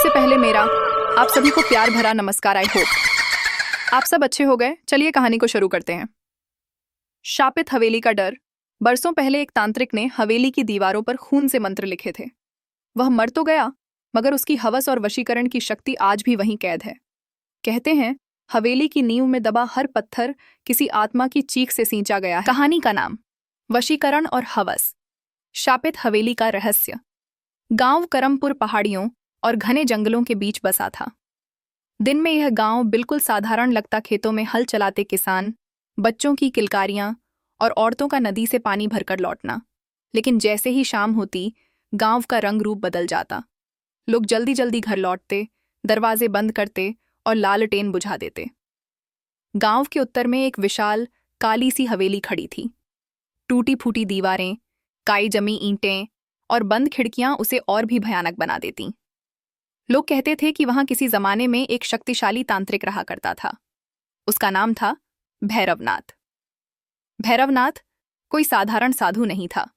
सबसे पहले मेरा आप सभी को प्यार भरा नमस्कार। आई होप आप सब अच्छे हो गए। चलिए कहानी को शुरू करते हैं। शापित हवेली का डर। बरसों पहले एक तांत्रिक ने हवेली की दीवारों पर खून से मंत्र लिखे थे। वह मर तो गया, मगर उसकी हवस और वशीकरण की शक्ति आज भी वहीं कैद है। कहते हैं हवेली की नींव में दबा हर पत्थर किसी आत्मा की चीख से सींचा गया है। कहानी का नाम वशीकरण और हवस। शापित हवेली का रहस्य। गांव करमपुर पहाड़ियों और घने जंगलों के बीच बसा था। दिन में यह गांव बिल्कुल साधारण लगता। खेतों में हल चलाते किसान, बच्चों की किलकारियां और औरतों का नदी से पानी भरकर लौटना। लेकिन जैसे ही शाम होती, गांव का रंग रूप बदल जाता। लोग जल्दी जल्दी घर लौटते, दरवाजे बंद करते और लालटेन बुझा देते। गांव के उत्तर में एक विशाल काली सी हवेली खड़ी थी। टूटी फूटी दीवारें, काई जमी ईंटें और बंद खिड़कियां उसे और भी भयानक बना देतीं। लोग कहते थे कि वहां किसी जमाने में एक शक्तिशाली तांत्रिक रहा करता था। उसका नाम था भैरवनाथ। भैरवनाथ कोई साधारण साधु नहीं था।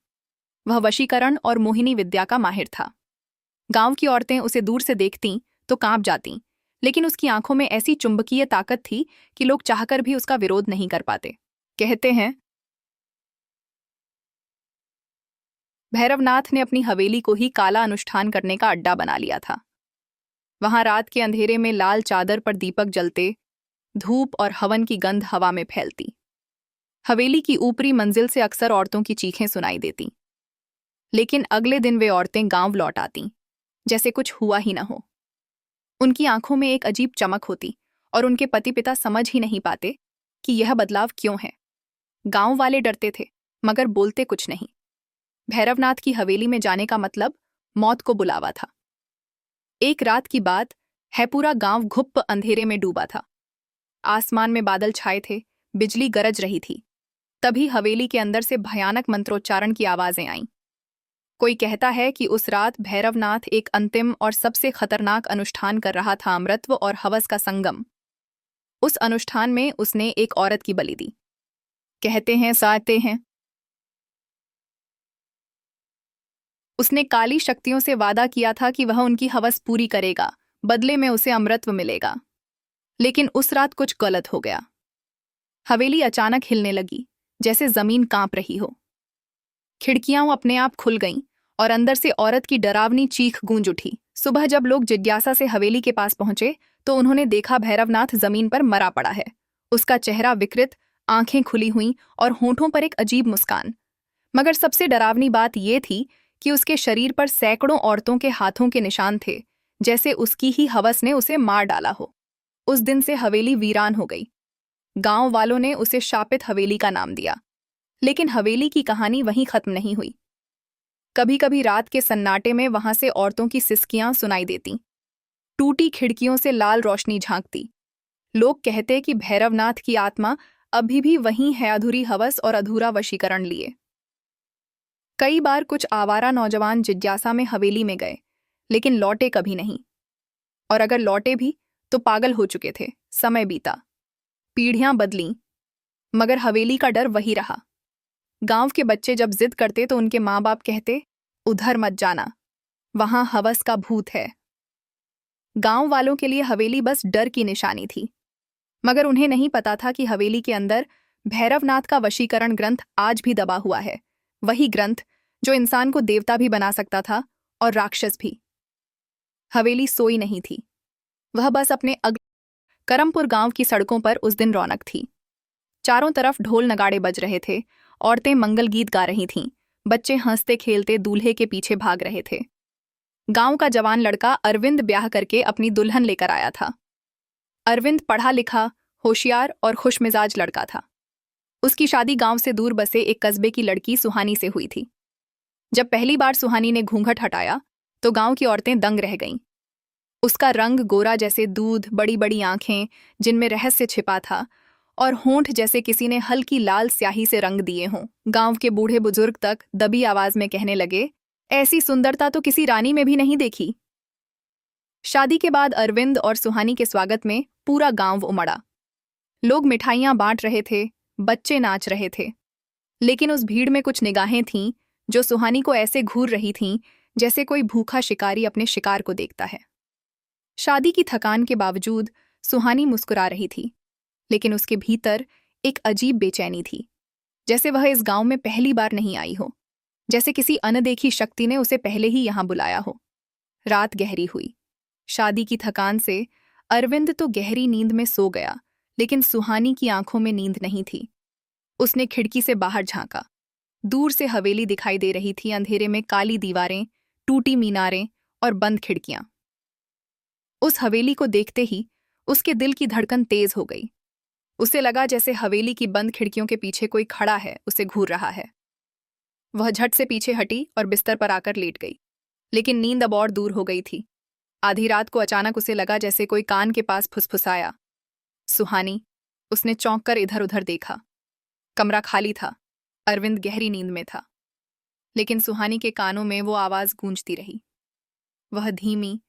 वह वशीकरण और मोहिनी विद्या का माहिर था। गांव की औरतें उसे दूर से देखतीं तो कांप जातीं, लेकिन उसकी आंखों में ऐसी चुंबकीय ताकत थी कि लोग चाहकर भी उसका विरोध नहीं कर पाते। कहते हैं भैरवनाथ ने अपनी हवेली को ही काला अनुष्ठान करने का अड्डा बना लिया था। वहां रात के अंधेरे में लाल चादर पर दीपक जलते, धूप और हवन की गंध हवा में फैलती। हवेली की ऊपरी मंजिल से अक्सर औरतों की चीखें सुनाई देती। लेकिन अगले दिन वे औरतें गांव लौट आतीं, जैसे कुछ हुआ ही न हो। उनकी आंखों में एक अजीब चमक होती और उनके पति पिता समझ ही नहीं पाते कि यह बदलाव क्यों है। गांव वाले डरते थे, मगर बोलते कुछ नहीं। भैरवनाथ की हवेली में जाने का मतलब मौत को बुलावा था। एक रात की बात है, पूरा गांव घुप्प अंधेरे में डूबा था। आसमान में बादल छाए थे, बिजली गरज रही थी। तभी हवेली के अंदर से भयानक मंत्रोच्चारण की आवाजें आईं। कोई कहता है कि उस रात भैरवनाथ एक अंतिम और सबसे खतरनाक अनुष्ठान कर रहा था, अमृतत्व और हवस का संगम। उस अनुष्ठान में उसने एक औरत की बलि दी। कहते हैं उसने काली शक्तियों से वादा किया था कि वह उनकी हवस पूरी करेगा, बदले में उसे अमृतत्व मिलेगा। लेकिन उस रात कुछ गलत हो गया। हवेली अचानक हिलने लगी, जैसे जमीन कांप रही हो। खिड़कियां अपने आप खुल गईं और अंदर से औरत की डरावनी चीख गूंज उठी। सुबह जब लोग जिज्ञासा से हवेली के पास पहुंचे तो उन्होंने देखा भैरवनाथ जमीन पर मरा पड़ा है। उसका चेहरा विकृत, आंखें खुली हुईं और होठों पर एक अजीब मुस्कान। मगर सबसे डरावनी बात यह थी कि उसके शरीर पर सैकड़ों औरतों के हाथों के निशान थे, जैसे उसकी ही हवस ने उसे मार डाला हो। उस दिन से हवेली वीरान हो गई। गांव वालों ने उसे शापित हवेली का नाम दिया। लेकिन हवेली की कहानी वहीं खत्म नहीं हुई। कभी कभी रात के सन्नाटे में वहां से औरतों की सिसकियां सुनाई देतीं। टूटी खिड़कियों से लाल रोशनी झांकती। लोग कहते कि भैरवनाथ की आत्मा अभी भी वहीं है, अधूरी हवस और अधूरा वशीकरण लिए। कई बार कुछ आवारा नौजवान जिज्ञासा में हवेली में गए, लेकिन लौटे कभी नहीं। और अगर लौटे भी तो पागल हो चुके थे। समय बीता, पीढ़ियां बदलीं, मगर हवेली का डर वही रहा। गांव के बच्चे जब जिद करते तो उनके माँ बाप कहते, उधर मत जाना, वहां हवस का भूत है। गांव वालों के लिए हवेली बस डर की निशानी थी, मगर उन्हें नहीं पता था कि हवेली के अंदर भैरवनाथ का वशीकरण ग्रंथ आज भी दबा हुआ है। वही ग्रंथ जो इंसान को देवता भी बना सकता था और राक्षस भी। हवेली सोई नहीं थी। वह बस अपने करमपुर गांव की सड़कों पर उस दिन रौनक थी। चारों तरफ ढोल नगाड़े बज रहे थे, औरतें मंगल गीत गा रही थीं, बच्चे हंसते खेलते दूल्हे के पीछे भाग रहे थे। गांव का जवान लड़का अरविंद ब्याह करके अपनी दुल्हन लेकर आया था। अरविंद पढ़ा लिखा, होशियार और खुशमिजाज लड़का था। उसकी शादी गांव से दूर बसे एक कस्बे की लड़की सुहानी से हुई थी। जब पहली बार सुहानी ने घूंघट हटाया तो गांव की औरतें दंग रह गईं। उसका रंग गोरा जैसे दूध, बड़ी बड़ी आंखें जिनमें रहस्य छिपा था, और होंठ जैसे किसी ने हल्की लाल स्याही से रंग दिए हों। गांव के बूढ़े बुजुर्ग तक दबी आवाज में कहने लगे, ऐसी सुंदरता तो किसी रानी में भी नहीं देखी। शादी के बाद अरविंद और सुहानी के स्वागत में पूरा गांव उमड़ा। लोग मिठाइयां बांट रहे थे, बच्चे नाच रहे थे। लेकिन उस भीड़ में कुछ निगाहें थीं जो सुहानी को ऐसे घूर रही थीं जैसे कोई भूखा शिकारी अपने शिकार को देखता है। शादी की थकान के बावजूद सुहानी मुस्कुरा रही थी, लेकिन उसके भीतर एक अजीब बेचैनी थी, जैसे वह इस गांव में पहली बार नहीं आई हो, जैसे किसी अनदेखी शक्ति ने उसे पहले ही यहां बुलाया हो। रात गहरी हुई। शादी की थकान से अरविंद तो गहरी नींद में सो गया, लेकिन सुहानी की आंखों में नींद नहीं थी। उसने खिड़की से बाहर झांका। दूर से हवेली दिखाई दे रही थी, अंधेरे में काली दीवारें, टूटी मीनारें और बंद खिड़कियां। उस हवेली को देखते ही उसके दिल की धड़कन तेज हो गई। उसे लगा जैसे हवेली की बंद खिड़कियों के पीछे कोई खड़ा है, उसे घूर रहा है। वह झट से पीछे हटी और बिस्तर पर आकर लेट गई, लेकिन नींद अब और दूर हो गई थी। आधी रात को अचानक उसे लगा जैसे कोई कान के पास फुसफुसाया, सुहानी। उसने चौंक कर इधर उधर देखा। कमरा खाली था। अरविंद गहरी नींद में था, लेकिन सुहानी के कानों में वो आवाज गूंजती रही। वह धीमी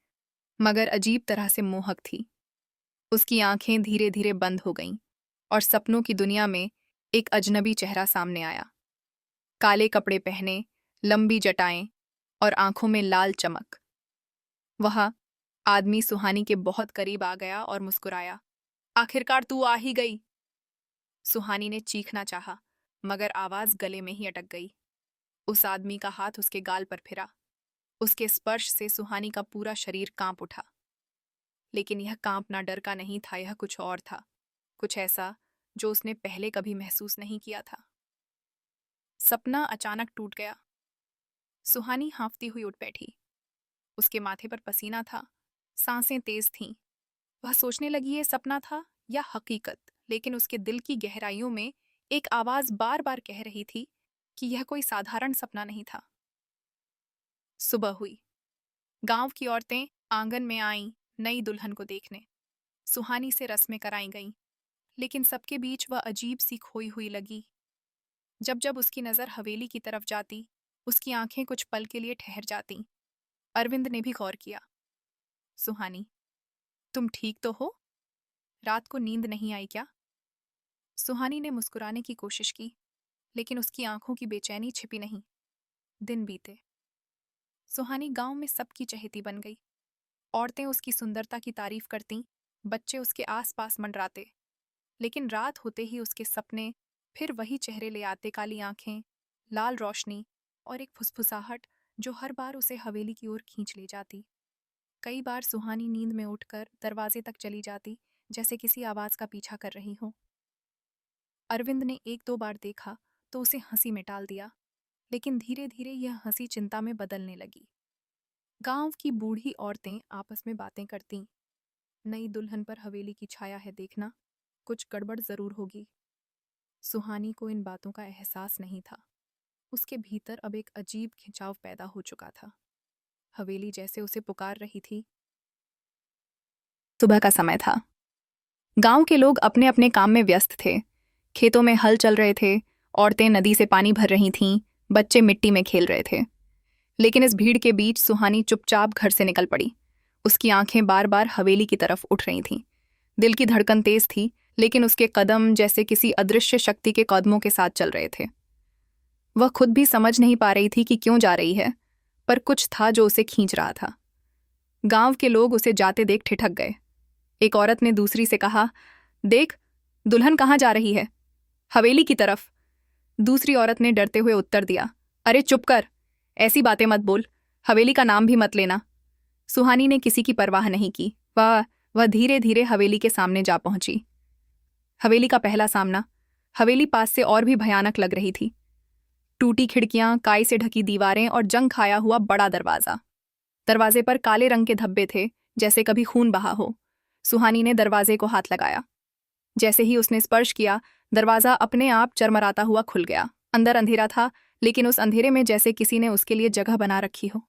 मगर अजीब तरह से मोहक थी। उसकी आंखें धीरे धीरे बंद हो गईं और सपनों की दुनिया में एक अजनबी चेहरा सामने आया। काले कपड़े पहने, लंबी जटाएं और आंखों में लाल चमक। वह आदमी सुहानी के बहुत करीब आ गया और मुस्कुराया। आखिरकार तू आ ही गई। सुहानी ने चीखना चाहा, मगर आवाज गले में ही अटक गई। उस आदमी का हाथ उसके गाल पर फिरा। उसके स्पर्श से सुहानी का पूरा शरीर कांप उठा। लेकिन यह कांपना डर का नहीं था, यह कुछ और था, कुछ ऐसा जो उसने पहले कभी महसूस नहीं किया था। सपना अचानक टूट गया। सुहानी हांफती हुई उठ बैठी। उसके माथे पर पसीना था, सांसें तेज थीं। वह सोचने लगी ये सपना था या हकीकत, लेकिन उसके दिल की गहराइयों में एक आवाज बार बार कह रही थी कि यह कोई साधारण सपना नहीं था। सुबह हुई। गांव की औरतें आंगन में आईं नई दुल्हन को देखने। सुहानी से रस्में कराई गईं, लेकिन सबके बीच वह अजीब सी खोई हुई लगी। जब जब उसकी नज़र हवेली की तरफ जाती, उसकी आंखें कुछ पल के लिए ठहर जातीं। अरविंद ने भी गौर किया। सुहानी, तुम ठीक तो हो? रात को नींद नहीं आई क्या? सुहानी ने मुस्कुराने की कोशिश की, लेकिन उसकी आंखों की बेचैनी छिपी नहीं। दिन बीते। सुहानी गांव में सबकी चहेती बन गई। औरतें उसकी सुंदरता की तारीफ करतीं, बच्चे उसके आसपास मंडराते। लेकिन रात होते ही उसके सपने फिर वही चेहरे ले आते, काली आंखें, लाल रोशनी और एक फुसफुसाहट जो हर बार उसे हवेली की ओर खींच ले जाती। कई बार सुहानी नींद में उठकर दरवाजे तक चली जाती, जैसे किसी आवाज का पीछा कर रही हो। अरविंद ने एक दो बार देखा तो उसे हंसी में टाल दिया, लेकिन धीरे धीरे यह हंसी चिंता में बदलने लगी। गांव की बूढ़ी औरतें आपस में बातें करतीं। नई दुल्हन पर हवेली की छाया है, देखना, कुछ गड़बड़ जरूर होगी। सुहानी को इन बातों का एहसास नहीं था। उसके भीतर अब एक अजीब खिंचाव पैदा हो चुका था। हवेली जैसे उसे पुकार रही थी। सुबह का समय था। गांव के लोग अपने अपने काम में व्यस्त थे। खेतों में हल चल रहे थे, औरतें नदी से पानी भर रही थीं, बच्चे मिट्टी में खेल रहे थे। लेकिन इस भीड़ के बीच सुहानी चुपचाप घर से निकल पड़ी। उसकी आंखें बार बार हवेली की तरफ उठ रही थीं। दिल की धड़कन तेज थी, लेकिन उसके कदम जैसे किसी अदृश्य शक्ति के कदमों के साथ चल रहे थे। वह खुद भी समझ नहीं पा रही थी कि क्यों जा रही है, पर कुछ था जो उसे खींच रहा था। गांव के लोग उसे जाते देख ठिठक गए। एक औरत ने दूसरी से कहा, देख, दुल्हन कहाँ जा रही है? हवेली की तरफ। दूसरी औरत ने डरते हुए उत्तर दिया, अरे चुप कर, ऐसी बातें मत बोल, हवेली का नाम भी मत लेना। सुहानी ने किसी की परवाह नहीं की। वह धीरे धीरे हवेली के सामने जा पहुंची। हवेली का पहला सामना। हवेली पास से और भी भयानक लग रही थी। टूटी खिड़कियां, काई से ढकी दीवारें और जंग खाया हुआ बड़ा दरवाजा। दरवाजे पर काले रंग के धब्बे थे, जैसे कभी खून बहा हो। सुहानी ने दरवाजे को हाथ लगाया। जैसे ही उसने स्पर्श किया, दरवाजा अपने आप चरमराता हुआ खुल गया। अंदर अंधेरा था, लेकिन उस अंधेरे में जैसे किसी ने उसके लिए जगह बना रखी हो।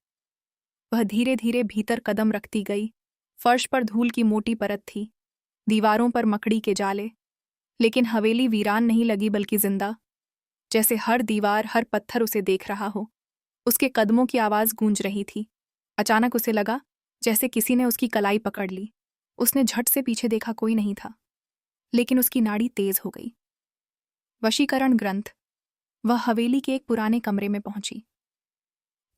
वह धीरे धीरे भीतर कदम रखती गई। फर्श पर धूल की मोटी परत थी, दीवारों पर मकड़ी के जाले। लेकिन हवेली वीरान नहीं लगी, बल्कि जिंदा, जैसे हर दीवार, हर पत्थर उसे देख रहा हो। उसके कदमों की आवाज गूंज रही थी। अचानक उसे लगा जैसे किसी ने उसकी कलाई पकड़ ली। उसने झट से पीछे देखा, कोई नहीं था, लेकिन उसकी नाड़ी तेज हो गई। वशीकरण ग्रंथ। वह हवेली के एक पुराने कमरे में पहुंची।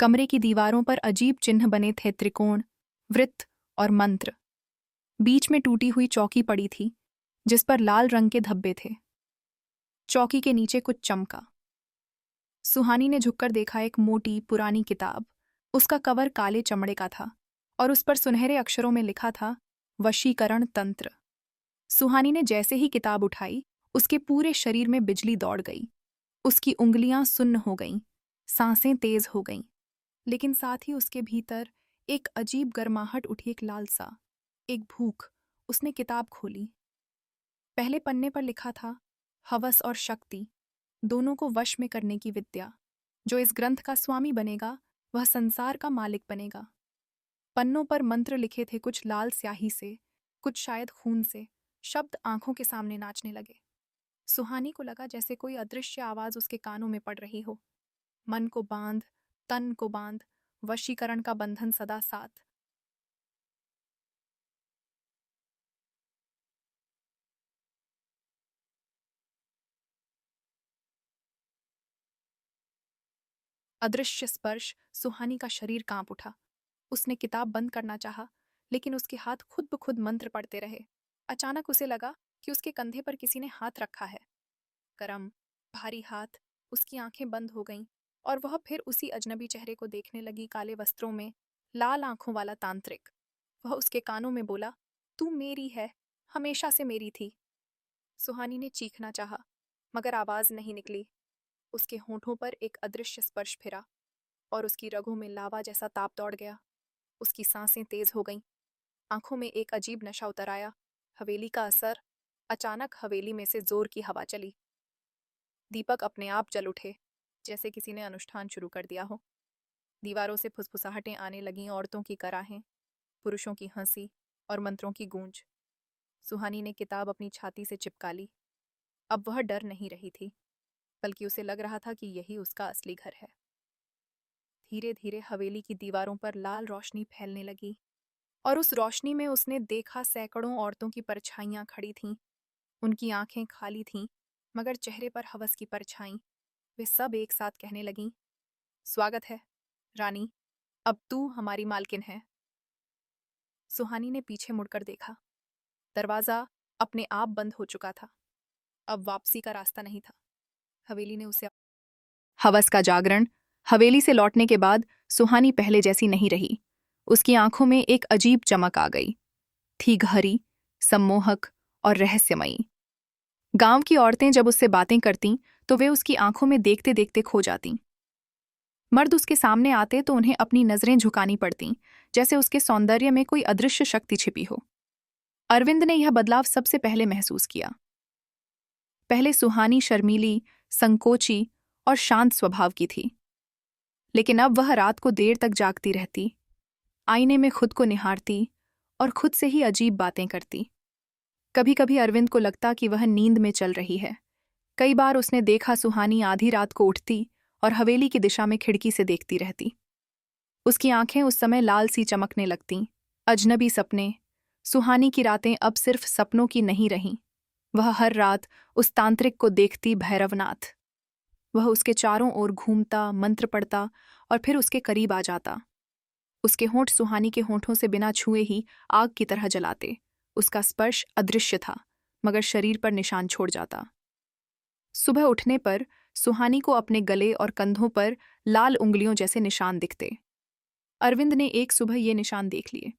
कमरे की दीवारों पर अजीब चिन्ह बने थे, त्रिकोण, वृत्त और मंत्र। बीच में टूटी हुई चौकी पड़ी थी जिस पर लाल रंग के धब्बे थे। चौकी के नीचे कुछ चमका। सुहानी ने झुककर देखा एक मोटी पुरानी किताब। उसका कवर काले चमड़े का था और उस पर सुनहरे अक्षरों में लिखा था वशीकरण तंत्र। सुहानी ने जैसे ही किताब उठाई उसके पूरे शरीर में बिजली दौड़ गई। उसकी उंगलियां सुन्न हो गईं, सांसें तेज हो गईं, लेकिन साथ ही उसके भीतर एक अजीब गर्माहट उठी, एक लालसा, एक भूख। उसने किताब खोली। पहले पन्ने पर लिखा था हवस और शक्ति दोनों को वश में करने की विद्या। जो इस ग्रंथ का स्वामी बनेगा वह संसार का मालिक बनेगा। पन्नों पर मंत्र लिखे थे, कुछ लाल स्याही से, कुछ शायद खून से। शब्द आंखों के सामने नाचने लगे। सुहानी को लगा जैसे कोई अदृश्य आवाज उसके कानों में पड़ रही हो। मन को बांध, तन को बांध, वशीकरण का बंधन सदा साथ। अदृश्य स्पर्श। सुहानी का शरीर कांप उठा। उसने किताब बंद करना चाहा, लेकिन उसके हाथ खुद ब खुद मंत्र पढ़ते रहे। अचानक उसे लगा कि उसके कंधे पर किसी ने हाथ रखा है। गरम, भारी हाथ। उसकी आंखें बंद हो गईं और वह फिर उसी अजनबी चेहरे को देखने लगी, काले वस्त्रों में, लाल आंखों वाला तांत्रिक। वह उसके कानों में बोला, तू मेरी है, हमेशा से मेरी थी। सुहानी ने चीखना चाहा, मगर आवाज नहीं निकली। उसके होठों पर एक अदृश्य स्पर्श फिरा और उसकी रगों में लावा जैसा ताप दौड़ गया। उसकी सांसें तेज हो गईं। आंखों में एक अजीब नशा उतर आया। हवेली का असर। अचानक हवेली में से जोर की हवा चली। दीपक अपने आप जल उठे, जैसे किसी ने अनुष्ठान शुरू कर दिया हो। दीवारों से फुसफुसाहटें आने लगीं, औरतों की कराहें, पुरुषों की हंसी और मंत्रों की गूंज। सुहानी ने किताब अपनी छाती से चिपका ली। अब वह डर नहीं रही थी, बल्कि उसे लग रहा था कि यही उसका असली घर है। धीरे धीरे हवेली की दीवारों पर लाल रोशनी फैलने लगी और उस रोशनी में उसने देखा सैकड़ों औरतों की परछाइयां खड़ी थीं। उनकी आंखें खाली थीं, मगर चेहरे पर हवस की परछाई। वे सब एक साथ कहने लगीं, स्वागत है रानी, अब तू हमारी मालकिन है। सुहानी ने पीछे मुड़कर देखा। दरवाजा अपने आप बंद हो चुका था। अब वापसी का रास्ता नहीं था। हवेली ने उसे हवस का जागरण। हवेली से लौटने के बाद सुहानी पहले जैसी नहीं रही। उसकी आंखों में एक अजीब चमक आ गई थी, गहरी, सम्मोहक और रहस्यमयी। गांव की औरतें जब उससे बातें करतीं तो वे उसकी आंखों में देखते देखते खो जातीं। मर्द उसके सामने आते तो उन्हें अपनी नजरें झुकानी पड़तीं, जैसे उसके सौंदर्य में कोई अदृश्य शक्ति छिपी हो। अरविंद ने यह बदलाव सबसे पहले महसूस किया। पहले सुहानी शर्मीली, संकोची और शांत स्वभाव की थी, लेकिन अब वह रात को देर तक जागती रहती, आईने में खुद को निहारती और खुद से ही अजीब बातें करती। कभी कभी अरविंद को लगता कि वह नींद में चल रही है। कई बार उसने देखा सुहानी आधी रात को उठती और हवेली की दिशा में खिड़की से देखती रहती। उसकी आंखें उस समय लाल सी चमकने लगतीं। अजनबी सपने। सुहानी की रातें अब सिर्फ सपनों की नहीं रहीं। वह हर रात उस तांत्रिक को देखती, भैरवनाथ। वह उसके चारों ओर घूमता, मंत्र पढ़ता और फिर उसके करीब आ जाता। उसके होंठ सुहानी के होंठों से बिना छुए ही आग की तरह जलाते। उसका स्पर्श अदृश्य था, मगर शरीर पर निशान छोड़ जाता। सुबह उठने पर सुहानी को अपने गले और कंधों पर लाल उंगलियों जैसे निशान दिखते। अरविंद ने एक सुबह ये निशान देख लिए।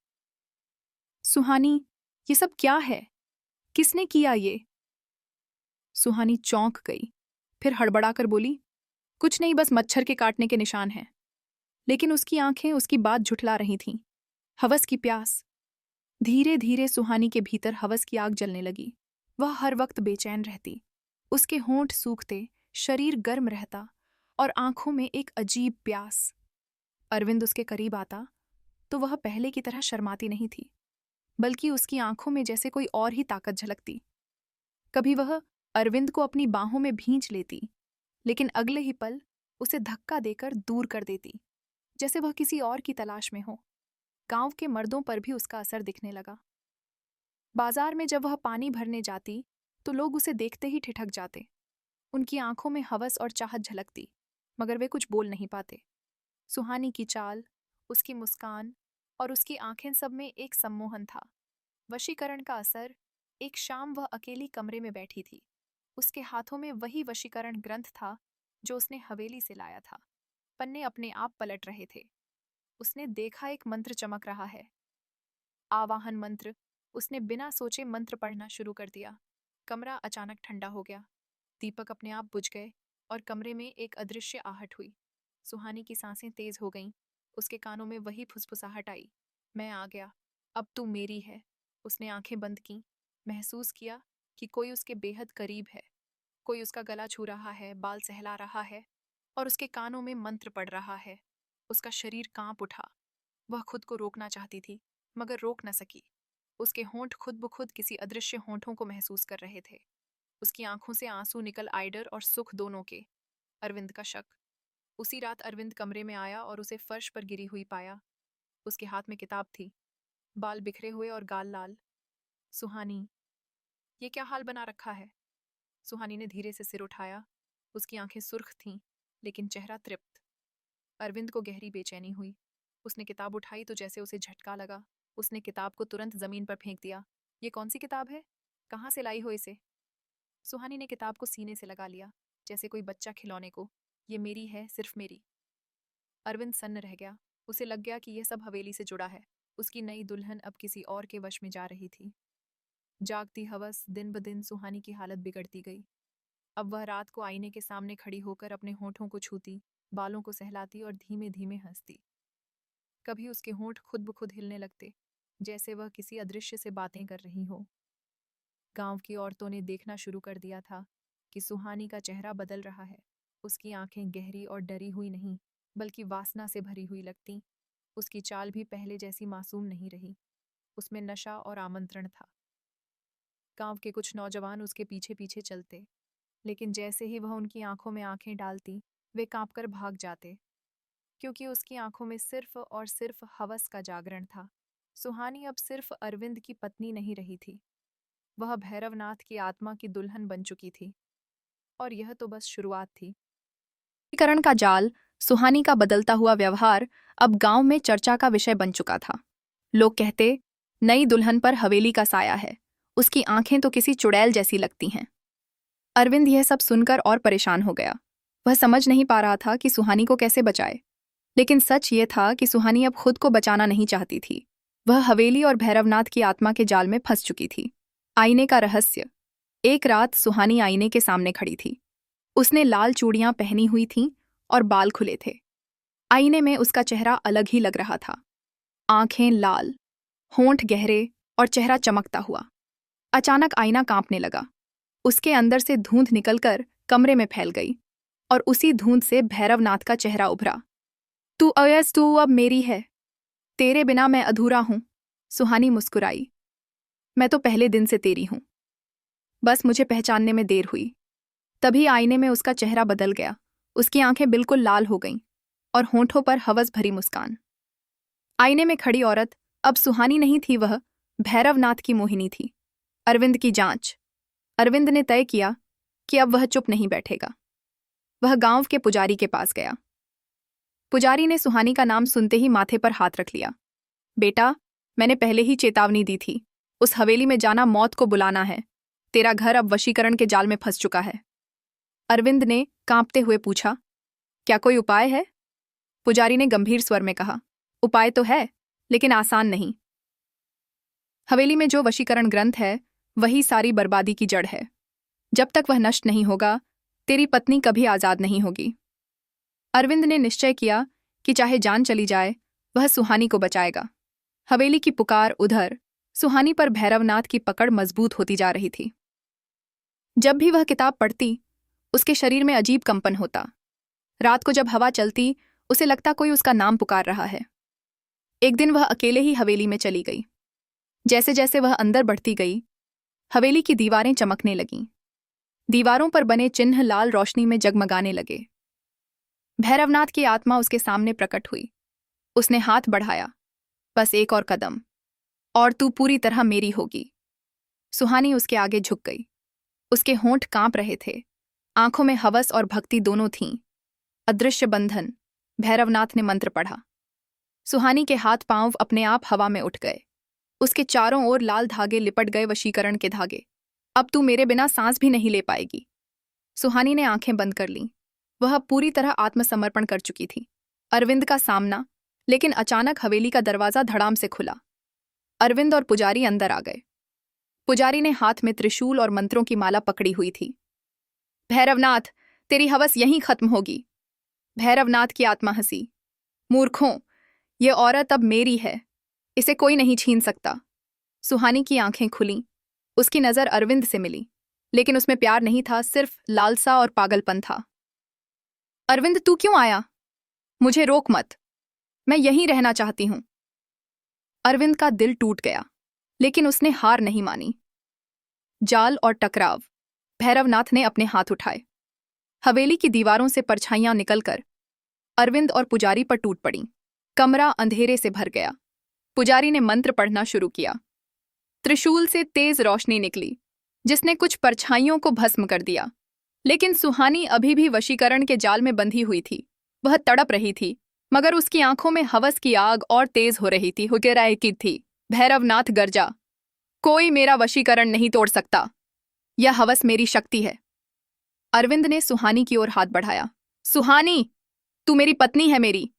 सुहानी, ये सब क्या है? किसने किया ये? सुहानी चौंक गई, फिर हड़बड़ाकर बोली, कुछ नहीं, बस मच्छर के काटने के निशान हैं। लेकिन उसकी आंखें उसकी बात झुठला रही थीं। हवस की प्यास। धीरे धीरे सुहानी के भीतर हवस की आग जलने लगी। वह हर वक्त बेचैन रहती। उसके होंठ सूखते, शरीर गर्म रहता और आंखों में एक अजीब प्यास। अरविंद उसके करीब आता तो वह पहले की तरह शर्माती नहीं थी, बल्कि उसकी आंखों में जैसे कोई और ही ताकत झलकती। कभी वह अरविंद को अपनी बाहों में भींच लेती, लेकिन अगले ही पल उसे धक्का देकर दूर कर देती, जैसे वह किसी और की तलाश में हो। गांव के मर्दों पर भी उसका असर दिखने लगा। बाजार में जब वह पानी भरने जाती तो लोग उसे देखते ही ठिठक जाते। उनकी आंखों में हवस और चाहत झलकती, मगर वे कुछ बोल नहीं पाते। सुहानी की चाल, उसकी मुस्कान और उसकी आंखें, सब में एक सम्मोहन था। वशीकरण का असर। एक शाम वह अकेली कमरे में बैठी थी। उसके हाथों में वही वशीकरण ग्रंथ था जो उसने हवेली से लाया था। पन्ने अपने आप पलट रहे थे। उसने देखा एक मंत्र चमक रहा है। आवाहन मंत्र। उसने बिना सोचे मंत्र पढ़ना शुरू कर दिया। कमरा अचानक ठंडा हो गया। दीपक अपने आप बुझ गए और कमरे में एक अदृश्य आहट हुई। सुहानी की सांसें तेज हो गईं। उसके कानों में वही फुसफुसाहट आई। मैं आ गया। अब तू मेरी है। उसने आंखें बंद कीं। महसूस किया कि कोई उसके बेहद करीब है। कोई उसका गला छू रहा है, बाल सहला रहा है और उसके कानों में मंत्र पढ़ रहा है। उसका शरीर कांप उठा। वह खुद को रोकना चाहती थी, मगर रोक न सकी। उसके होंठ खुद ब खुद किसी अदृश्य होंठों को महसूस कर रहे थे। उसकी आंखों से आंसू निकल आए, डर और सुख दोनों के। अरविंद का शक। उसी रात अरविंद कमरे में आया और उसे फर्श पर गिरी हुई पाया। उसके हाथ में किताब थी, बाल बिखरे हुए और गाल लाल। सुहानी, ये क्या हाल बना रखा है? सुहानी ने धीरे से सिर उठाया। उसकी आंखें सुर्ख थीं, लेकिन चेहरा तृप्त। अरविंद को गहरी बेचैनी हुई। उसने किताब उठाई तो जैसे उसे झटका लगा। उसने किताब को तुरंत जमीन पर फेंक दिया। ये कौन सी किताब है? कहाँ से लाई हो इसे? सुहानी ने किताब को सीने से लगा लिया, जैसे कोई बच्चा खिलौने को। ये मेरी है, सिर्फ मेरी। अरविंद सन्न रह गया। उसे लग गया कि यह सब हवेली से जुड़ा है। उसकी नई दुल्हन अब किसी और के वश में जा रही थी। जागती हवस दिन ब दिन सुहानी की हालत बिगड़ती गई। अब वह रात को आईने के सामने खड़ी होकर अपने होठों को छूती, बालों को सहलाती और धीमे धीमे हंसती। कभी उसके होंठ खुद ब खुद हिलने लगते, जैसे वह किसी अदृश्य से बातें कर रही हो। गांव की औरतों ने देखना शुरू कर दिया था कि सुहानी का चेहरा बदल रहा है। उसकी आंखें गहरी और डरी हुई नहीं, बल्कि वासना से भरी हुई लगती। उसकी चाल भी पहले जैसी मासूम नहीं रही। उसमें नशा और आमंत्रण था। गांव के कुछ नौजवान उसके पीछे पीछे चलते, लेकिन जैसे ही वह उनकी आंखों में आंखें डालती, वे कांपकर भाग जाते, क्योंकि उसकी आंखों में सिर्फ और सिर्फ हवस का जागरण था। सुहानी अब सिर्फ अरविंद की पत्नी नहीं रही थी, वह भैरवनाथ की आत्मा की दुल्हन बन चुकी थी। और यह तो बस शुरुआत थी। वशीकरण का जाल, सुहानी का बदलता हुआ व्यवहार अब गांव में चर्चा का विषय बन चुका था। लोग कहते, नई दुल्हन पर हवेली का साया है, उसकी आंखें तो किसी चुड़ैल जैसी लगती हैं। अरविंद यह सब सुनकर और परेशान हो गया। वह समझ नहीं पा रहा था कि सुहानी को कैसे बचाए। लेकिन सच ये था कि सुहानी अब खुद को बचाना नहीं चाहती थी। वह हवेली और भैरवनाथ की आत्मा के जाल में फंस चुकी थी। आईने का रहस्य। एक रात सुहानी आईने के सामने खड़ी थी। उसने लाल चूड़ियां पहनी हुई थीं और बाल खुले थे। आईने में उसका चेहरा अलग ही लग रहा था। आंखें लाल, होंठ गहरे और चेहरा चमकता हुआ। अचानक आईना कांपने लगा। उसके अंदर से धुंध निकलकर कमरे में फैल गई और उसी धुंध से भैरवनाथ का चेहरा उभरा। तू अयस, तू अब मेरी है। तेरे बिना मैं अधूरा हूं। सुहानी मुस्कुराई। मैं तो पहले दिन से तेरी हूं, बस मुझे पहचानने में देर हुई। तभी आईने में उसका चेहरा बदल गया। उसकी आंखें बिल्कुल लाल हो गईं और होंठों पर हवस भरी मुस्कान। आईने में खड़ी औरत अब सुहानी नहीं थी, वह भैरवनाथ की मोहिनी थी। अरविंद की जांच। अरविंद ने तय किया कि अब वह चुप नहीं बैठेगा। वह गांव के पुजारी के पास गया। पुजारी ने सुहानी का नाम सुनते ही माथे पर हाथ रख लिया। बेटा, मैंने पहले ही चेतावनी दी थी, उस हवेली में जाना मौत को बुलाना है। तेरा घर अब वशीकरण के जाल में फंस चुका है। अरविंद ने कांपते हुए पूछा, क्या कोई उपाय है? पुजारी ने गंभीर स्वर में कहा, उपाय तो है, लेकिन आसान नहीं। हवेली में जो वशीकरण ग्रंथ है, वही सारी बर्बादी की जड़ है। जब तक वह नष्ट नहीं होगा, तेरी पत्नी कभी आजाद नहीं होगी। अरविंद ने निश्चय किया कि चाहे जान चली जाए, वह सुहानी को बचाएगा। हवेली की पुकार उधर, सुहानी पर भैरवनाथ की पकड़ मजबूत होती जा रही थी। जब भी वह किताब पढ़ती, उसके शरीर में अजीब कंपन होता। रात को जब हवा चलती, उसे लगता कोई उसका नाम पुकार रहा है। एक दिन वह अकेले ही हवेली में चली गई। जैसे जैसे वह अंदर बढ़ती गई, हवेली की दीवारें चमकने लगीं। दीवारों पर बने चिन्ह लाल रोशनी में जगमगाने लगे। भैरवनाथ की आत्मा उसके सामने प्रकट हुई। उसने हाथ बढ़ाया, बस एक और कदम, और तू पूरी तरह मेरी होगी। सुहानी उसके आगे झुक गई। उसके होंठ कांप रहे थे, आंखों में हवस और भक्ति दोनों थीं। अदृश्य बंधन। भैरवनाथ ने मंत्र पढ़ा। सुहानी के हाथ पांव अपने आप हवा में उठ गए। उसके चारों ओर लाल धागे लिपट गए, वशीकरण के धागे। अब तू मेरे बिना सांस भी नहीं ले पाएगी। सुहानी ने आंखें बंद कर लीं। वह पूरी तरह आत्मसमर्पण कर चुकी थी। अरविंद का सामना। लेकिन अचानक हवेली का दरवाजा धड़ाम से खुला। अरविंद और पुजारी अंदर आ गए। पुजारी ने हाथ में त्रिशूल और मंत्रों की माला पकड़ी हुई थी। भैरवनाथ, तेरी हवस यहीं खत्म होगी। भैरवनाथ की आत्मा हंसी। मूर्खों, ये औरत अब मेरी है, इसे कोई नहीं छीन सकता। सुहानी की आंखें खुलीं। उसकी नजर अरविंद से मिली, लेकिन उसमें प्यार नहीं था, सिर्फ लालसा और पागलपन था। अरविंद, तू क्यों आया? मुझे रोक मत, मैं यहीं रहना चाहती हूं। अरविंद का दिल टूट गया, लेकिन उसने हार नहीं मानी। जाल और टकराव। भैरवनाथ ने अपने हाथ उठाए। हवेली की दीवारों से परछाइयां निकलकर अरविंद और पुजारी पर टूट पड़ीं। कमरा अंधेरे से भर गया। पुजारी ने मंत्र पढ़ना शुरू किया। त्रिशूल से तेज रोशनी निकली, जिसने कुछ परछाइयों को भस्म कर दिया। लेकिन सुहानी अभी भी वशीकरण के जाल में बंधी हुई थी। वह तड़प रही थी, मगर उसकी आंखों में हवस की आग और तेज हो रही थी, हुकेराए की थी। भैरवनाथ गरजा, कोई मेरा वशीकरण नहीं तोड़ सकता। यह हवस मेरी शक्ति है। अरविंद ने सुहानी की ओर हाथ बढ़ाया। सुहानी, तू मेरी पत्नी है, मेरी।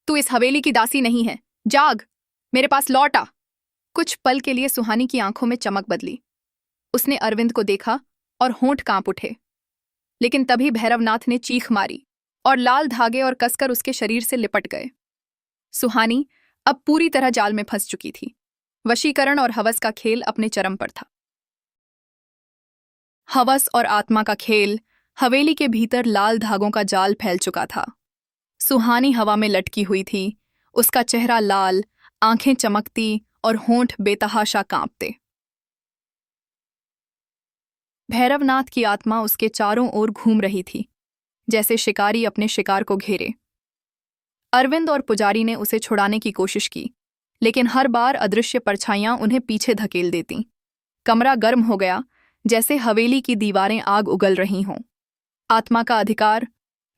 तू इस हवेली की दासी नहीं है। जाग, मेरे पास लौट आ। कुछ पल के लिए सुहानी की आंखों में चमक बदली। उसने अरविंद को देखा और होंठ कांप उठे। लेकिन तभी भैरवनाथ ने चीख मारी और लाल धागे और कसकर उसके शरीर से लिपट गए। सुहानी अब पूरी तरह जाल में फंस चुकी थी। वशीकरण और हवस का खेल अपने चरम पर था। हवस और आत्मा का खेल। हवेली के भीतर लाल धागों का जाल फैल चुका था। सुहानी हवा में लटकी हुई थी। उसका चेहरा लाल, आंखें चमकती और होंठ बेतहाशा कांपते। भैरवनाथ की आत्मा उसके चारों ओर घूम रही थी, जैसे शिकारी अपने शिकार को घेरे। अरविंद और पुजारी ने उसे छुड़ाने की कोशिश की, लेकिन हर बार अदृश्य परछाइयां उन्हें पीछे धकेल देतीं। कमरा गर्म हो गया, जैसे हवेली की दीवारें आग उगल रही हों। आत्मा का अधिकार।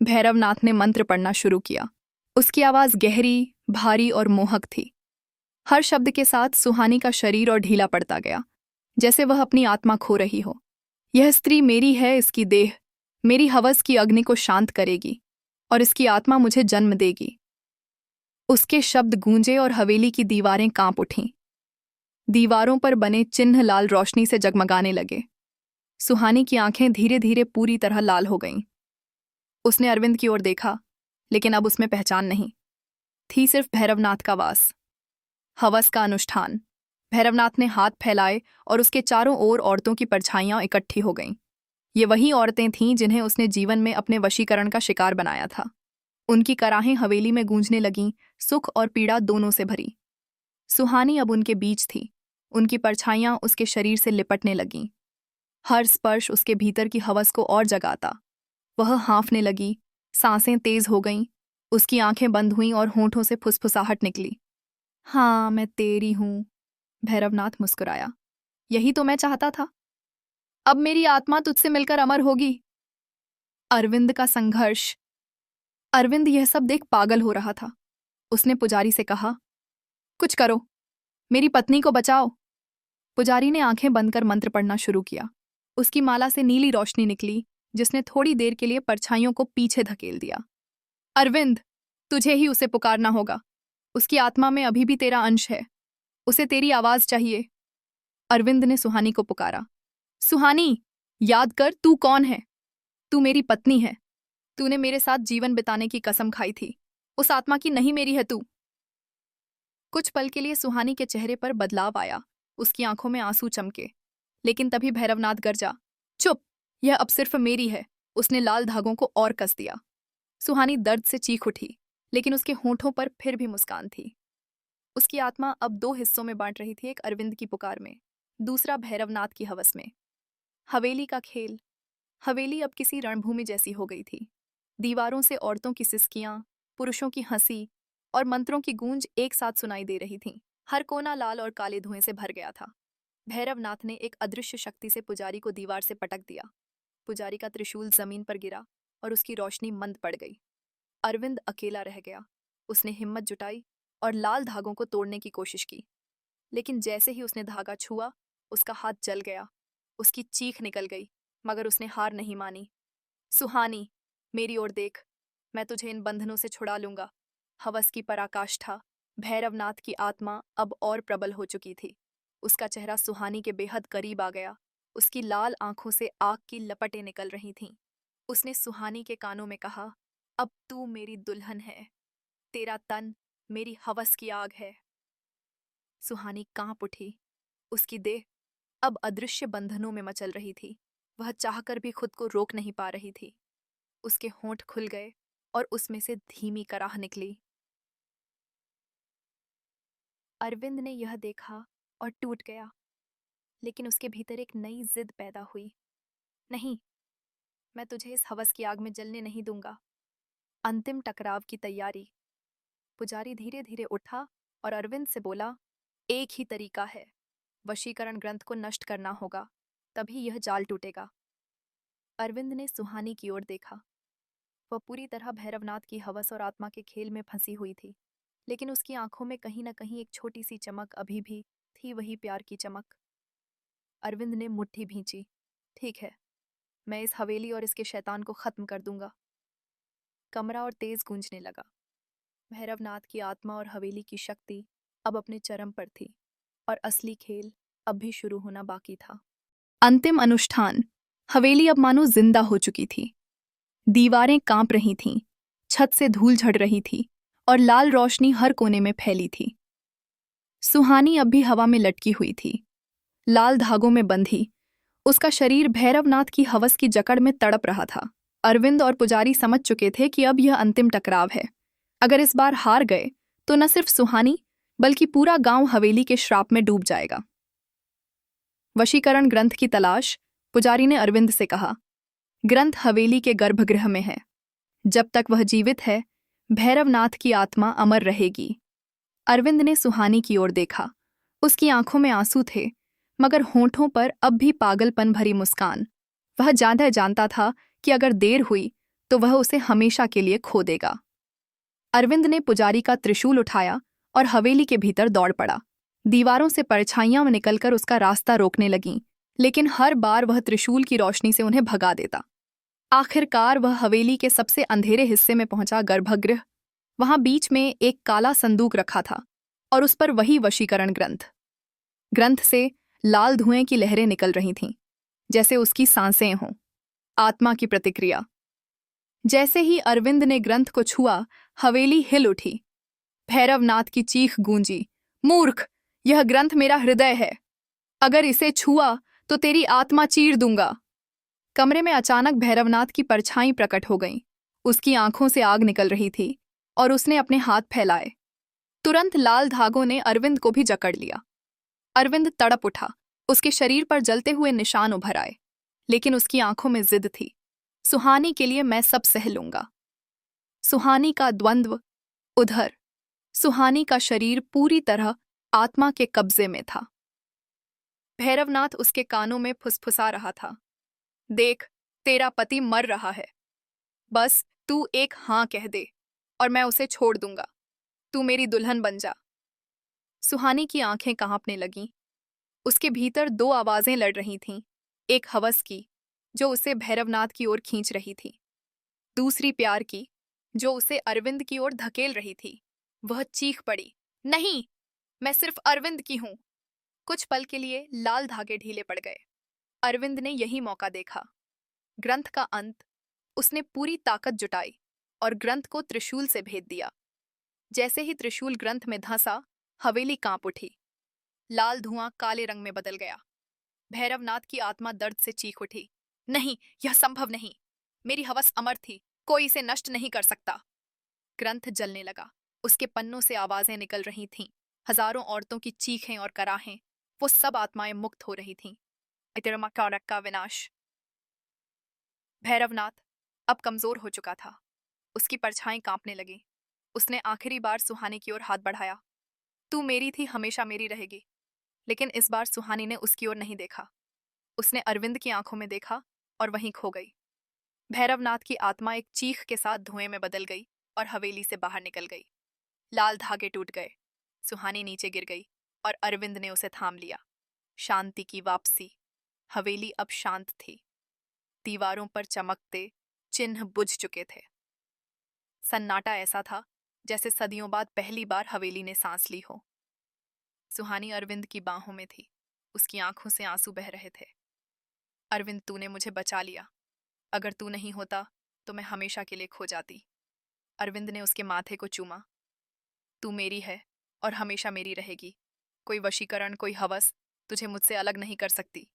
भैरवनाथ ने मंत्र पढ़ना शुरू किया। उसकी आवाज गहरी, भारी और मोहक थी। हर शब्द के साथ सुहानी का शरीर और ढीला पड़ता गया, जैसे वह अपनी आत्मा खो रही हो। यह स्त्री मेरी है, इसकी देह मेरी हवस की अग्नि को शांत करेगी और इसकी आत्मा मुझे जन्म देगी। उसके शब्द गूंजे और हवेली की दीवारें कांप उठीं। दीवारों पर बने चिन्ह लाल रोशनी से जगमगाने लगे। सुहानी की आंखें धीरे धीरे पूरी तरह लाल हो गईं। उसने अरविंद की ओर देखा, लेकिन अब उसमें पहचान नहीं थी, सिर्फ भैरवनाथ का वास। हवस का अनुष्ठान। भैरवनाथ ने हाथ फैलाए और उसके चारों ओर औरतों की परछाइयां इकट्ठी हो गईं। ये वही औरतें थीं जिन्हें उसने जीवन में अपने वशीकरण का शिकार बनाया था। उनकी कराहें हवेली में गूंजने लगीं, सुख और पीड़ा दोनों से भरी। सुहानी अब उनके बीच थी। उनकी परछाइयां उसके शरीर से लिपटने लगीं। हर स्पर्श उसके भीतर की हवस को और जगाता। वह हाँफने लगी, सांसें तेज हो गईं, उसकी आंखें बंद हुईं और होंठों से फुसफुसाहट निकली। हाँ, मैं तेरी हूं। भैरवनाथ मुस्कुराया। यही तो मैं चाहता था। अब मेरी आत्मा तुझसे मिलकर अमर होगी। अरविंद का संघर्ष। अरविंद यह सब देख पागल हो रहा था। उसने पुजारी से कहा, कुछ करो, मेरी पत्नी को बचाओ। पुजारी ने आंखें बंद कर मंत्र पढ़ना शुरू किया। उसकी माला से नीली रोशनी निकली, जिसने थोड़ी देर के लिए परछाइयों को पीछे धकेल दिया। अरविंद, तुझे ही उसे पुकारना होगा। उसकी आत्मा में अभी भी तेरा अंश है। उसे तेरी आवाज चाहिए। अरविंद ने सुहानी को पुकारा। सुहानी, याद कर तू कौन है। तू मेरी पत्नी है। तूने मेरे साथ जीवन बिताने की कसम खाई थी। उस आत्मा की नहीं, मेरी है तू। कुछ पल के लिए सुहानी के चेहरे पर बदलाव आया। उसकी आंखों में आंसू चमके। लेकिन तभी भैरवनाथ गरजा, चुप, यह अब सिर्फ मेरी है। उसने लाल धागों को और कस दिया। सुहानी दर्द से चीख उठी, लेकिन उसके होंठों पर फिर भी मुस्कान थी। उसकी आत्मा अब दो हिस्सों में बांट रही थी, एक अरविंद की पुकार में, दूसरा भैरवनाथ की हवस में। हवेली का खेल। हवेली अब किसी रणभूमि जैसी हो गई थी। दीवारों से औरतों की सिसकियां, पुरुषों की हंसी और मंत्रों की गूंज एक साथ सुनाई दे रही थीं। हर कोना लाल और काले धुएं से भर गया था। भैरवनाथ ने एक अदृश्य शक्ति से पुजारी को दीवार से पटक दिया। पुजारी का त्रिशूल जमीन पर गिरा और उसकी रोशनी मंद पड़ गई। अरविंद अकेला रह गया। उसने हिम्मत जुटाई और लाल धागों को तोड़ने की कोशिश की, लेकिन जैसे ही उसने धागा छुआ, उसका हाथ जल गया। उसकी चीख निकल गई, मगर उसने हार नहीं मानी। सुहानी, मेरी ओर देख, मैं तुझे इन बंधनों से छुड़ा लूंगा। हवस की पराकाष्ठा, भैरवनाथ की आत्मा अब और प्रबल हो चुकी थी। उसका चेहरा सुहानी के बेहद करीब आ गया। उसकी लाल आंखों से आग की लपटें निकल रही थीं। उसने सुहानी के कानों में कहा, अब तू मेरी दुल्हन है। तेरा तन मेरी हवस की आग है। सुहानी कांप उठी। उसकी देह अब अदृश्य बंधनों में मचल रही थी। वह चाहकर भी खुद को रोक नहीं पा रही थी। उसके होंठ खुल गए और उसमें से धीमी कराह निकली। अरविंद ने यह देखा और टूट गया, लेकिन उसके भीतर एक नई जिद पैदा हुई। नहीं, मैं तुझे इस हवस की आग में जलने नहीं दूंगा। अंतिम टकराव की तैयारी। पुजारी धीरे धीरे उठा और अरविंद से बोला, एक ही तरीका है, वशीकरण ग्रंथ को नष्ट करना होगा, तभी यह जाल टूटेगा। अरविंद ने सुहानी की ओर देखा। वह पूरी तरह भैरवनाथ की हवस और आत्मा के खेल में फंसी हुई थी, लेकिन उसकी आंखों में कहीं न कहीं एक छोटी सी चमक अभी भी थी, वही प्यार की चमक। अरविंद ने मुट्ठी भींची। ठीक है, मैं इस हवेली और इसके शैतान को खत्म कर दूंगा। कमरा और तेज गूंजने लगा। भैरवनाथ की आत्मा और हवेली की शक्ति अब अपने चरम पर थी, और असली खेल अब भी शुरू होना बाकी था। अंतिम अनुष्ठान। हवेली अब मानो जिंदा हो चुकी थी। दीवारें कांप रही थीं, छत से धूल झड़ रही थी, और लाल रोशनी हर कोने में फैली थी। सुहानी अब भी हवा में लटकी हुई थी, लाल धागों में बंधी। उसका शरीर भैरवनाथ की हवस की जकड़ में तड़प रहा था। अरविंद और पुजारी समझ चुके थे कि अब यह अंतिम टकराव है। अगर इस बार हार गए तो न सिर्फ सुहानी बल्कि पूरा गांव हवेली के श्राप में डूब जाएगा। वशीकरण ग्रंथ की तलाश। पुजारी ने अरविंद से कहा, ग्रंथ हवेली के गर्भगृह में है। जब तक वह जीवित है, भैरवनाथ की आत्मा अमर रहेगी। अरविंद ने सुहानी की ओर देखा। उसकी आंखों में आंसू थे, मगर होंठों पर अब भी पागलपन भरी मुस्कान। वह ज्यादा जानता था कि अगर देर हुई तो वह उसे हमेशा के लिए खो देगा। अरविंद ने पुजारी का त्रिशूल उठाया और हवेली के भीतर दौड़ पड़ा। दीवारों से परछाइयां निकलकर उसका रास्ता रोकने लगीं, लेकिन हर बार वह त्रिशूल की रोशनी से उन्हें भगा देता। आखिरकार वह हवेली के सबसे अंधेरे हिस्से में पहुंचा, गर्भगृह। वहां बीच में एक काला संदूक रखा था, और उस पर वही वशीकरण ग्रंथ। ग्रंथ से लाल धुएं की लहरें निकल रही थीं, जैसे उसकी सांसें हों। आत्मा की प्रतिक्रिया। जैसे ही अरविंद ने ग्रंथ को छुआ, हवेली हिल उठी। भैरवनाथ की चीख गूंजी, मूर्ख, यह ग्रंथ मेरा हृदय है। अगर इसे छुआ तो तेरी आत्मा चीर दूंगा। कमरे में अचानक भैरवनाथ की परछाई प्रकट हो गई। उसकी आंखों से आग निकल रही थी, और उसने अपने हाथ फैलाए। तुरंत लाल धागों ने अरविंद को भी जकड़ लिया। अरविंद तड़प उठा। उसके शरीर पर जलते हुए निशान उभर आए, लेकिन उसकी आंखों में जिद थी। सुहानी के लिए मैं सब सह लूंगा। सुहानी का द्वंद्व। उधर सुहानी का शरीर पूरी तरह आत्मा के कब्जे में था। भैरवनाथ उसके कानों में फुसफुसा रहा था, देख, तेरा पति मर रहा है। बस तू एक हाँ कह दे और मैं उसे छोड़ दूंगा। तू मेरी दुल्हन बन जा। सुहानी की आंखें कांपने लगीं। उसके भीतर दो आवाजें लड़ रही थीं, एक हवस की, जो उसे भैरवनाथ की ओर खींच रही थी, दूसरी प्यार की, जो उसे अरविंद की ओर धकेल रही थी। वह चीख पड़ी, नहीं, मैं सिर्फ अरविंद की हूं। कुछ पल के लिए लाल धागे ढीले पड़ गए। अरविंद ने यही मौका देखा। ग्रंथ का अंत। उसने पूरी ताकत जुटाई और ग्रंथ को त्रिशूल से भेद दिया। जैसे ही त्रिशूल ग्रंथ में धंसा, हवेली कांप उठी। लाल धुआं काले रंग में बदल गया। भैरवनाथ की आत्मा दर्द से चीख उठी, नहीं, यह संभव नहीं। मेरी हवस अमर थी, कोई इसे नष्ट नहीं कर सकता। ग्रंथ जलने लगा। उसके पन्नों से आवाजें निकल रही थीं, हजारों औरतों की चीखें और कराहें। वो सब आत्माएं मुक्त हो रही थीं। इतरमाकारक का विनाश। भैरवनाथ अब कमजोर हो चुका था। उसकी परछाई कांपने लगी। उसने आखिरी बार सुहानी की ओर हाथ बढ़ाया। तू मेरी थी, हमेशा मेरी रहेगी। लेकिन इस बार सुहानी ने उसकी ओर नहीं देखा। उसने अरविंद की आंखों में देखा और वहीं खो गई। भैरवनाथ की आत्मा एक चीख के साथ धुएं में बदल गई और हवेली से बाहर निकल गई। लाल धागे टूट गए। सुहानी नीचे गिर गई। और अरविंद ने उसे थाम लिया। शांति की वापसी। हवेली अब शांत थी। दीवारों पर चमकते चिन्ह बुझ चुके थे। सन्नाटा ऐसा था जैसे सदियों बाद पहली बार हवेली ने सांस ली हो। सुहानी अरविंद की बाहों में थी। उसकी आंखों से आंसू बह रहे थे। अरविंद, तूने मुझे बचा लिया। अगर तू नहीं होता तो मैं हमेशा के लिए खो जाती। अरविंद ने उसके माथे को चूमा। तू मेरी है और हमेशा मेरी रहेगी। कोई वशीकरण, कोई हवस तुझे मुझसे अलग नहीं कर सकती।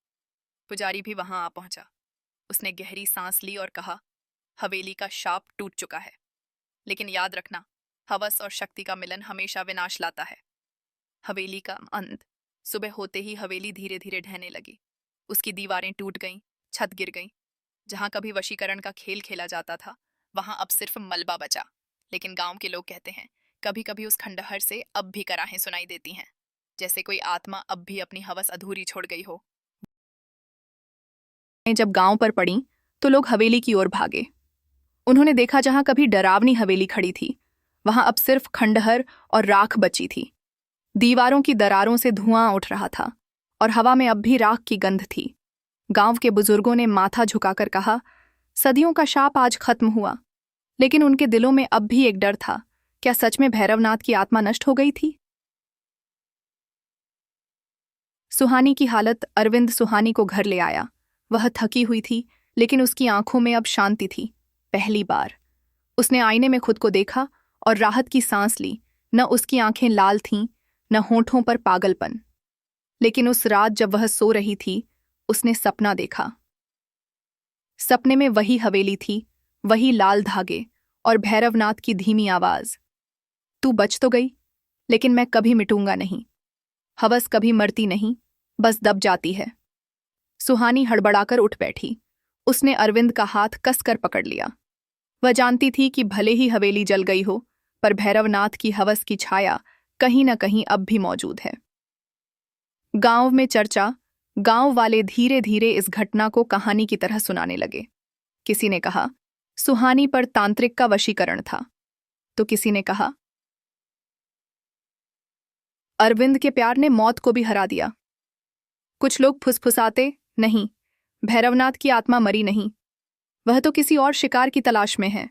पुजारी भी वहां आ पहुंचा। उसने गहरी सांस ली और कहा, हवेली का शाप टूट चुका है, लेकिन याद रखना, हवस और शक्ति का मिलन हमेशा विनाश लाता है। हवेली का अंत। सुबह होते ही हवेली धीरे धीरे ढहने लगी। उसकी दीवारें टूट गईं, छत गिर गई। जहां कभी वशीकरण का खेल खेला जाता था, वहां अब सिर्फ मलबा बचा। लेकिन गांव के लोग कहते हैं, कभी कभी उस खंडहर से अब भी कराहें सुनाई देती हैं, जैसे कोई आत्मा अब भी अपनी हवस अधूरी छोड़ गई हो। जब गांव पर पड़ी तो लोग हवेली की ओर भागे। उन्होंने देखा जहां कभी डरावनी हवेली खड़ी थी, वहां अब सिर्फ खंडहर और राख बची थी। दीवारों की दरारों से धुआं उठ रहा था और हवा में अब भी राख की गंध थी। गांव के बुजुर्गों ने माथा झुकाकर कहा, सदियों का शाप आज खत्म हुआ। लेकिन उनके दिलों में अब भी एक डर था। क्या सच में भैरवनाथ की आत्मा नष्ट हो गई थी? सुहानी की हालत। अरविंद सुहानी को घर ले आया। वह थकी हुई थी, लेकिन उसकी आंखों में अब शांति थी। पहली बार उसने आईने में खुद को देखा और राहत की सांस ली। न उसकी आंखें लाल थीं, न होठों पर पागलपन। लेकिन उस रात जब वह सो रही थी, उसने सपना देखा। सपने में वही हवेली थी, वही लाल धागे और भैरवनाथ की धीमी आवाज, तू बच तो गई, लेकिन मैं कभी मिटूंगा नहीं। हवस कभी मरती नहीं, बस दब जाती है। सुहानी हड़बड़ाकर उठ बैठी। उसने अरविंद का हाथ कसकर पकड़ लिया। वह जानती थी कि भले ही हवेली जल गई हो, पर भैरवनाथ की हवस की छाया कहीं न कहीं अब भी मौजूद है। गांव में चर्चा। गांव वाले धीरे धीरे इस घटना को कहानी की तरह सुनाने लगे। किसी ने कहा, सुहानी पर तांत्रिक का वशीकरण था, तो किसी ने कहा, अरविंद के प्यार ने मौत को भी हरा दिया। कुछ लोग फुसफुसाते, नहीं, भैरवनाथ की आत्मा मरी नहीं, वह तो किसी और शिकार की तलाश में है।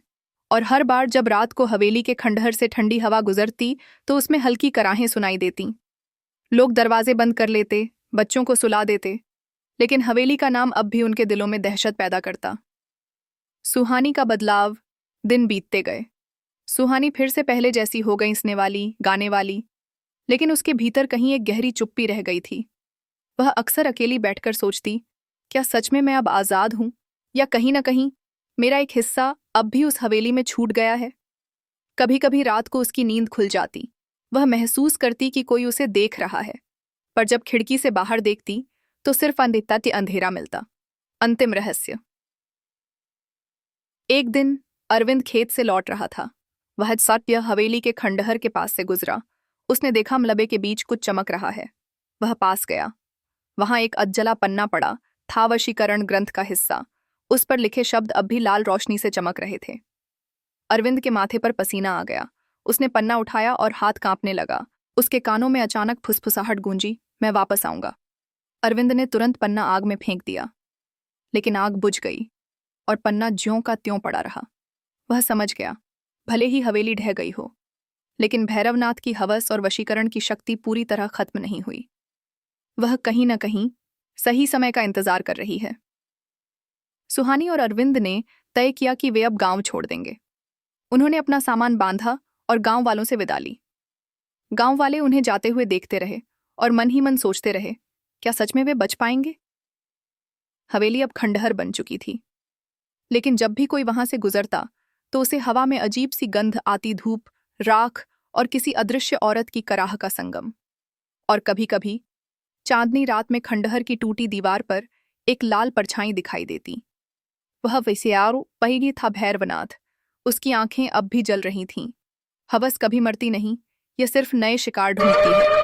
और हर बार जब रात को हवेली के खंडहर से ठंडी हवा गुजरती तो उसमें हल्की कराहें सुनाई देती। लोग दरवाजे बंद कर लेते, बच्चों को सुला देते, लेकिन हवेली का नाम अब भी उनके दिलों में दहशत पैदा करता। सुहानी का बदलाव। दिन बीतते गए। सुहानी फिर से पहले जैसी हो गई, हंसने वाली, गाने वाली, लेकिन उसके भीतर कहीं एक गहरी चुप्पी रह गई थी। वह अक्सर अकेली बैठकर सोचती, क्या सच में मैं अब आजाद हूं, या कहीं ना कहीं मेरा एक हिस्सा अब भी उस हवेली में छूट गया है। कभी कभी रात को उसकी नींद खुल जाती। वह महसूस करती कि कोई उसे देख रहा है, पर जब खिड़की से बाहर देखती तो सिर्फ अंधेरा मिलता। अंतिम रहस्य। एक दिन अरविंद खेत से लौट रहा था। वह सत्य हवेली के खंडहर के पास से गुजरा। उसने देखा मलबे के बीच कुछ चमक रहा है। वह पास गया। वहां एक अधजला पन्ना पड़ा था, वशीकरण ग्रंथ का हिस्सा। उस पर लिखे शब्द अब भी लाल रोशनी से चमक रहे थे। अरविंद के माथे पर पसीना आ गया। उसने पन्ना उठाया और हाथ कांपने लगा। उसके कानों में अचानक फुसफुसाहट गूंजी, मैं वापस आऊंगा। अरविंद ने तुरंत पन्ना आग में फेंक दिया, लेकिन आग बुझ गई और पन्ना ज्यों का त्यों पड़ा रहा। वह समझ गया, भले ही हवेली ढह गई हो, लेकिन भैरवनाथ की हवस और वशीकरण की शक्ति पूरी तरह खत्म नहीं हुई। वह कहीं न कहीं सही समय का इंतजार कर रही है। सुहानी और अरविंद ने तय किया कि वे अब गांव छोड़ देंगे। उन्होंने अपना सामान बांधा और गांव वालों से विदा ली। गांव वाले उन्हें जाते हुए देखते रहे और मन ही मन सोचते रहे, क्या सच में वे बच पाएंगे? हवेली अब खंडहर बन चुकी थी, लेकिन जब भी कोई वहां से गुजरता तो उसे हवा में अजीब सी गंध आती, धूप, राख और किसी अदृश्य औरत की कराह का संगम। और कभी कभी चांदनी रात में खंडहर की टूटी दीवार पर एक लाल परछाई दिखाई देती। वह विस्यारो वही था, भैरवनाथ। उसकी आंखें अब भी जल रही थीं। हवस कभी मरती नहीं, यह सिर्फ नए शिकार ढूंढती है।